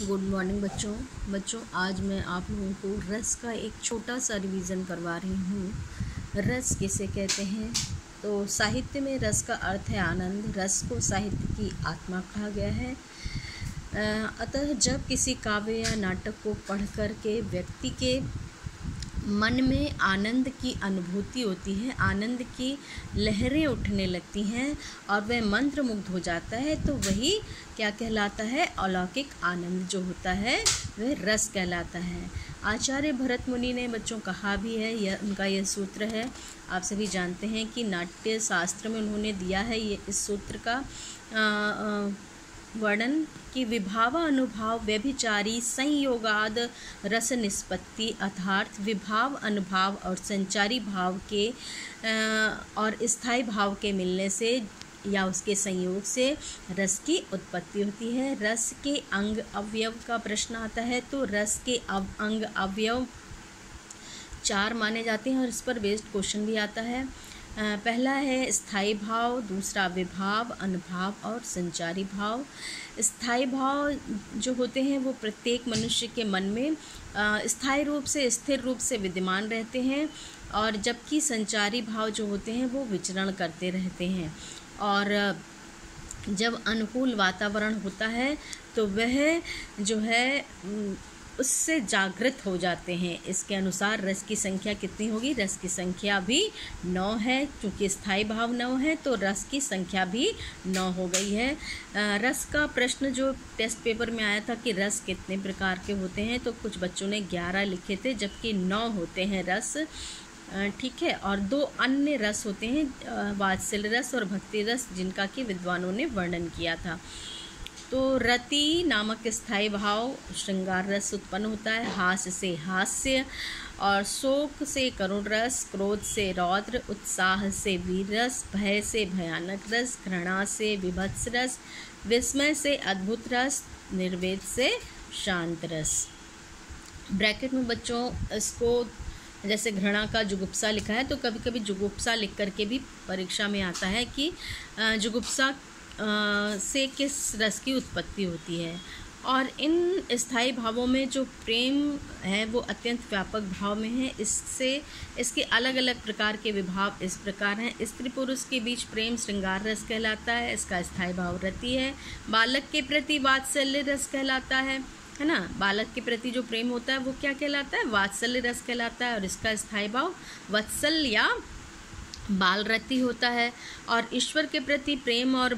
Good morning बच्चों आज मैं आप लोगों को रस का एक छोटा सा रिवीजन करवा रही हूँ। रस किसे कहते हैं? तो साहित्य में रस का अर्थ है आनंद। रस को साहित्य की आत्मा कहा गया है। अतः जब किसी काव्य या नाटक को पढ़ कर के व्यक्ति के मन में आनंद की अनुभूति होती है, आनंद की लहरें उठने लगती हैं और वह मंत्रमुग्ध हो जाता है, तो वही क्या कहलाता है? अलौकिक आनंद जो होता है वह रस कहलाता है। आचार्य भरत मुनि ने बच्चों कहा भी है, उनका यह सूत्र है। आप सभी जानते हैं कि नाट्य शास्त्र में उन्होंने दिया है ये इस सूत्र का वर्णन कि विभाव अनुभाव व्यभिचारी संयोगाद रस निष्पत्ति, अर्थात विभाव अनुभाव और संचारी भाव के और स्थायी भाव के मिलने से या उसके संयोग से रस की उत्पत्ति होती है। रस के अंग अवयव का प्रश्न आता है, तो रस के अंग अवयव 4 माने जाते हैं और इस पर बेस्ड क्वेश्चन भी आता है। पहला है स्थायी भाव, दूसरा विभाव, अनुभाव और संचारी भाव। स्थायी भाव जो होते हैं वो प्रत्येक मनुष्य के मन में स्थायी रूप से, स्थिर रूप से विद्यमान रहते हैं, और जबकि संचारी भाव जो होते हैं वो विचरण करते रहते हैं। और जब अनुकूल वातावरण होता है तो वह जो है उससे जागृत हो जाते हैं। इसके अनुसार रस की संख्या कितनी होगी? रस की संख्या भी 9 है। क्योंकि स्थायी भाव 9 है तो रस की संख्या भी 9 हो गई है। रस का प्रश्न जो टेस्ट पेपर में आया था कि रस कितने प्रकार के होते हैं, तो कुछ बच्चों ने 11 लिखे थे, जबकि 9 होते हैं रस। ठीक है। और 2 अन्य रस होते हैं, वात्सल्य रस और भक्ति रस, जिनका कि विद्वानों ने वर्णन किया था। तो रति नामक स्थायी भाव श्रृंगार रस उत्पन्न होता है, हास्य से हास्य, और शोक से करुण रस, क्रोध से रौद्र, उत्साह से वीर रस, भय से भयानक रस, घृणा से विभत्स रस, विस्मय से अद्भुत रस, निर्वेद से शांत रस। ब्रैकेट में बच्चों इसको जैसे घृणा का जुगुप्सा लिखा है, तो कभी कभी जुगुप्सा लिख करके भी परीक्षा में आता है कि जुगुप्सा से किस रस की उत्पत्ति होती है। और इन स्थायी भावों में जो प्रेम है वो अत्यंत व्यापक भाव में है। इसके अलग अलग प्रकार के विभाव इस प्रकार हैं। स्त्री पुरुष के बीच प्रेम श्रृंगार रस कहलाता है, इसका स्थायी भाव रति है। बालक के प्रति वात्सल्य रस कहलाता है ना। बालक के प्रति जो प्रेम होता है वो क्या कहलाता है? वात्सल्य रस कहलाता है, और इसका स्थायी भाव वत्सल या बाल रति होता है। और ईश्वर के प्रति प्रेम और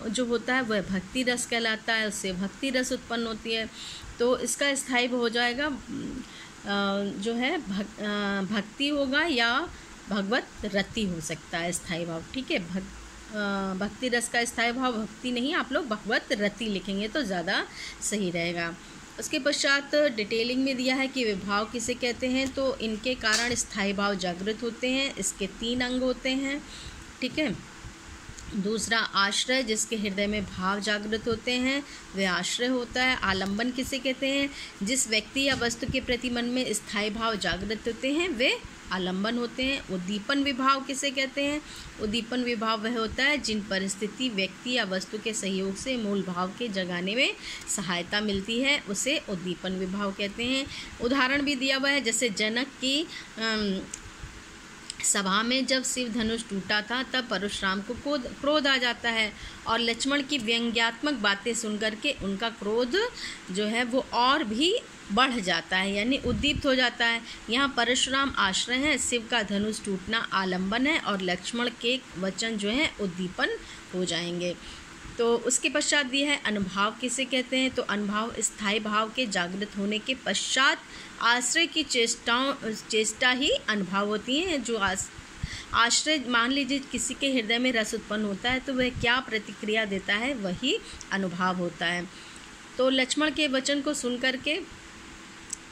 जो होता है वह भक्ति रस कहलाता है, उससे भक्ति रस उत्पन्न होती है। तो इसका स्थायी हो जाएगा जो है भक्ति होगा या भगवत रति हो सकता है स्थायी भाव। ठीक है। भक्ति रस का स्थायी भाव भक्ति नहीं, आप लोग भगवत रति लिखेंगे तो ज़्यादा सही रहेगा। उसके पश्चात डिटेलिंग में दिया है कि विभाव किसे कहते हैं, तो इनके कारण स्थायी भाव जागृत होते हैं। इसके 3 अंग होते हैं। ठीक है। दूसरा आश्रय, जिसके हृदय में भाव जागृत होते हैं वह आश्रय होता है। आलंबन किसे कहते हैं? जिस व्यक्ति या वस्तु के प्रति मन में स्थायी भाव जागृत होते हैं वे आलंबन होते हैं। उद्दीपन विभाव किसे कहते हैं? उद्दीपन विभाव वह होता है जिन परिस्थिति, व्यक्ति या वस्तु के सहयोग से मूल भाव के जगाने में सहायता मिलती है, उसे उद्दीपन विभाव कहते हैं। उदाहरण भी दिया हुआ है, जैसे जनक की सभा में जब शिव धनुष टूटा था तब परशुराम को क्रोध आ जाता है, और लक्ष्मण की व्यंग्यात्मक बातें सुनकर के उनका क्रोध जो है वो और भी बढ़ जाता है, यानी उद्दीप्त हो जाता है। यहाँ परशुराम आश्रय है, शिव का धनुष टूटना आलंबन है, और लक्ष्मण के वचन जो है उद्दीपन हो जाएंगे। तो उसके पश्चात दिया है अनुभाव किसे कहते हैं, तो अनुभाव स्थायी भाव के जागृत होने के पश्चात आश्रय की चेष्टा ही अनुभाव होती है। जो आश्रय, मान लीजिए किसी के हृदय में रस उत्पन्न होता है तो वह क्या प्रतिक्रिया देता है, वही अनुभाव होता है। तो लक्ष्मण के वचन को सुन करके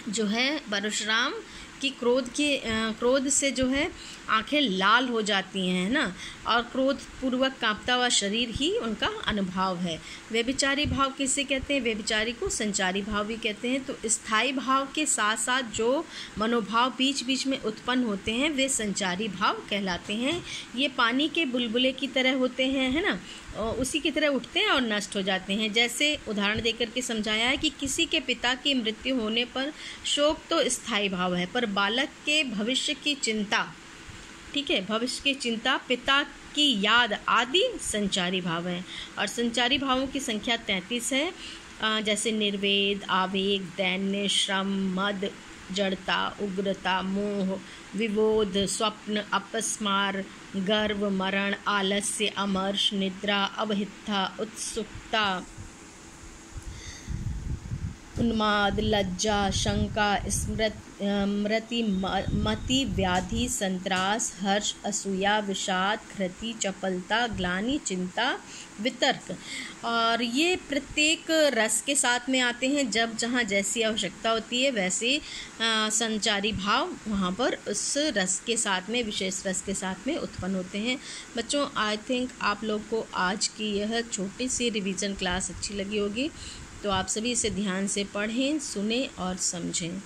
जो है परशुराम की क्रोध से जो है आंखें लाल हो जाती हैं, है ना, और क्रोध पूर्वक कांपता हुआ शरीर ही उनका अनुभाव है। व्यभिचारी भाव किसे कहते हैं? व्यभिचारी को संचारी भाव भी कहते हैं। तो स्थायी भाव के साथ साथ जो मनोभाव बीच बीच में उत्पन्न होते हैं वे संचारी भाव कहलाते हैं। ये पानी के बुलबुले की तरह होते हैं, है ना, उसी की तरह उठते हैं और नष्ट हो जाते हैं। जैसे उदाहरण देकर के समझाया है कि किसी के पिता की मृत्यु होने पर शोक तो स्थायी भाव है, पर बालक के भविष्य की चिंता, ठीक है, भविष्य की चिंता, पिता की याद आदि संचारी भाव हैं। और संचारी भावों की संख्या 33 है। जैसे निर्वेद, आवेग, दैन्य, श्रम, मद, जड़ता, उग्रता, मोह, विबोध, स्वप्न, अपस्मार, गर्व, मरण, आलस्य, अमर्ष, निद्रा, अवहिता, उत्सुकता, उन्माद, लज्जा, शंका, स्मृति, मति, व्याधि, संत्रास, हर्ष, असूया, विषाद, कृति, चपलता, ग्लानि, चिंता, वितर्क। और ये प्रत्येक रस के साथ में आते हैं। जब जहाँ जैसी आवश्यकता होती है वैसे संचारी भाव वहाँ पर उस रस के साथ में, विशेष रस के साथ में उत्पन्न होते हैं। बच्चों, आई थिंक आप लोग को आज की यह छोटी सी रिवीजन क्लास अच्छी लगी होगी। तो आप सभी इसे ध्यान से पढ़ें, सुनें और समझें।